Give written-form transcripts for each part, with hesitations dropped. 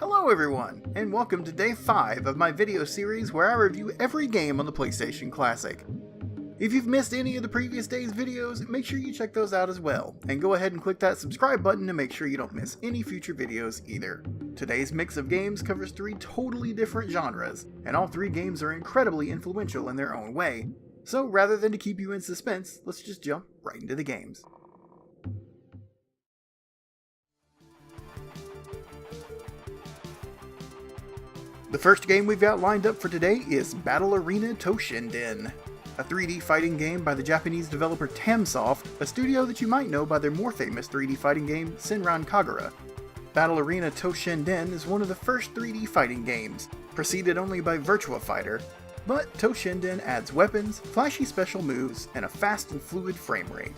Hello everyone, and welcome to day 5 of my video series where I review every game on the PlayStation Classic. If you've missed any of the previous day's videos, make sure you check those out as well, and go ahead and click that subscribe button to make sure you don't miss any future videos either. Today's mix of games covers 3 totally different genres, and all 3 games are incredibly influential in their own way. So rather than to keep you in suspense, let's just jump right into the games. The first game we've got lined up for today is Battle Arena Toshinden, a 3D fighting game by the Japanese developer Tamsoft, a studio that you might know by their more famous 3D fighting game Senran Kagura. Battle Arena Toshinden is one of the first 3D fighting games, preceded only by Virtua Fighter, but Toshinden adds weapons, flashy special moves, and a fast and fluid frame rate.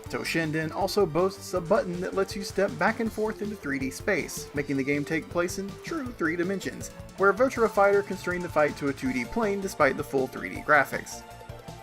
Toshinden also boasts a button that lets you step back and forth into 3D space, making the game take place in true 3 dimensions, where a Virtua Fighter constrained the fight to a 2D plane despite the full 3D graphics.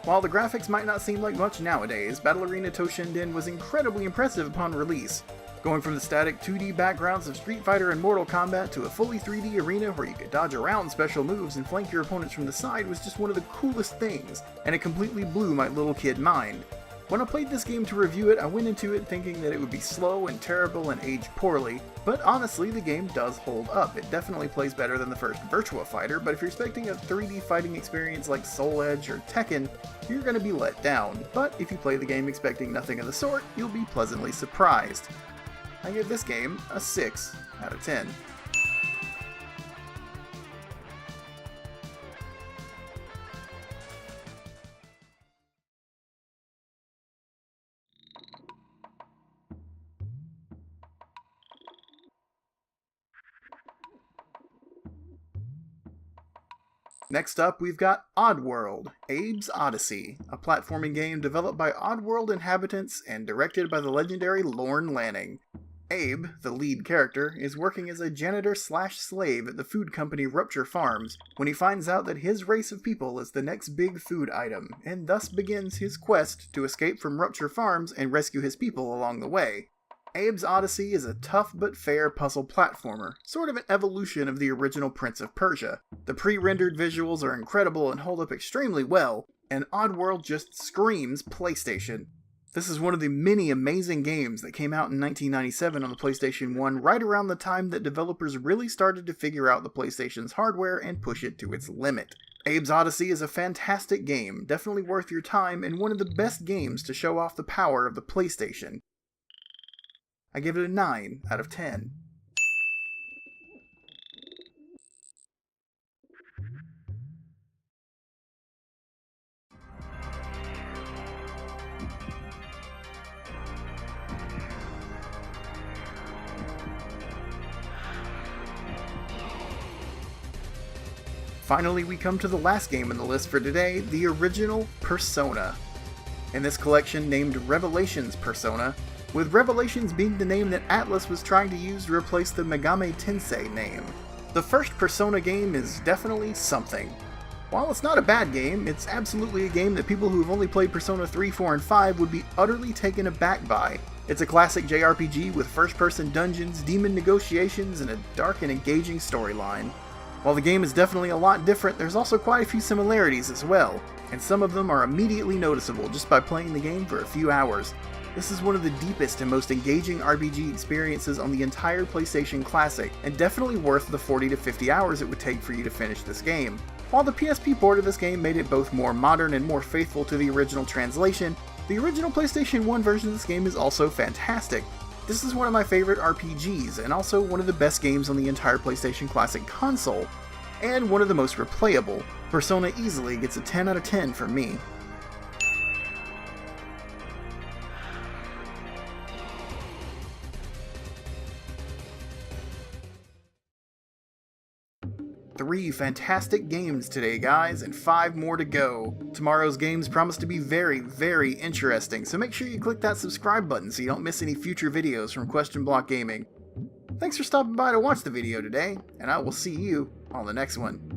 While the graphics might not seem like much nowadays, Battle Arena Toshinden was incredibly impressive upon release, going from the static 2D backgrounds of Street Fighter and Mortal Kombat to a fully 3D arena where you could dodge around special moves and flank your opponents from the side was just one of the coolest things, and it completely blew my little kid mind. When I played this game to review it, I went into it thinking that it would be slow and terrible and age poorly, but honestly the game does hold up. It definitely plays better than the first Virtua Fighter, but if you're expecting a 3D fighting experience like Soul Edge or Tekken, you're going to be let down. But if you play the game expecting nothing of the sort, you'll be pleasantly surprised. I give this game a 6 out of 10. Next up, we've got Oddworld, Abe's Odyssey, a platforming game developed by Oddworld inhabitants and directed by the legendary Lorne Lanning. Abe, the lead character, is working as a janitor/slave at the food company Rupture Farms when he finds out that his race of people is the next big food item, and thus begins his quest to escape from Rupture Farms and rescue his people along the way. Abe's Odyssey is a tough but fair puzzle platformer, sort of an evolution of the original Prince of Persia. The pre-rendered visuals are incredible and hold up extremely well, and Oddworld just screams PlayStation. This is one of the many amazing games that came out in 1997 on the PlayStation 1, right around the time that developers really started to figure out the PlayStation's hardware and push it to its limit. Abe's Odyssey is a fantastic game, definitely worth your time, and one of the best games to show off the power of the PlayStation. I give it a 9 out of 10. Finally, we come to the last game on the list for today, the original Persona. In this collection named Revelations Persona, with Revelations being the name that Atlus was trying to use to replace the Megami Tensei name. The first Persona game is definitely something. While it's not a bad game, it's absolutely a game that people who have only played Persona 3, 4, and 5 would be utterly taken aback by. It's a classic JRPG with first-person dungeons, demon negotiations, and a dark and engaging storyline. While the game is definitely a lot different, there's also quite a few similarities as well, and some of them are immediately noticeable just by playing the game for a few hours. This is one of the deepest and most engaging RPG experiences on the entire PlayStation Classic, and definitely worth the 40 to 50 hours it would take for you to finish this game. While the PSP port of this game made it both more modern and more faithful to the original translation, the original PlayStation 1 version of this game is also fantastic. This is one of my favorite RPGs, and also one of the best games on the entire PlayStation Classic console, and one of the most replayable. Persona easily gets a 10 out of 10 from me. Three fantastic games today, guys, and 5 more to go. Tomorrow's games promise to be very, very interesting, so make sure you click that subscribe button so you don't miss any future videos from Question Block Gaming. Thanks for stopping by to watch the video today, and I will see you on the next one.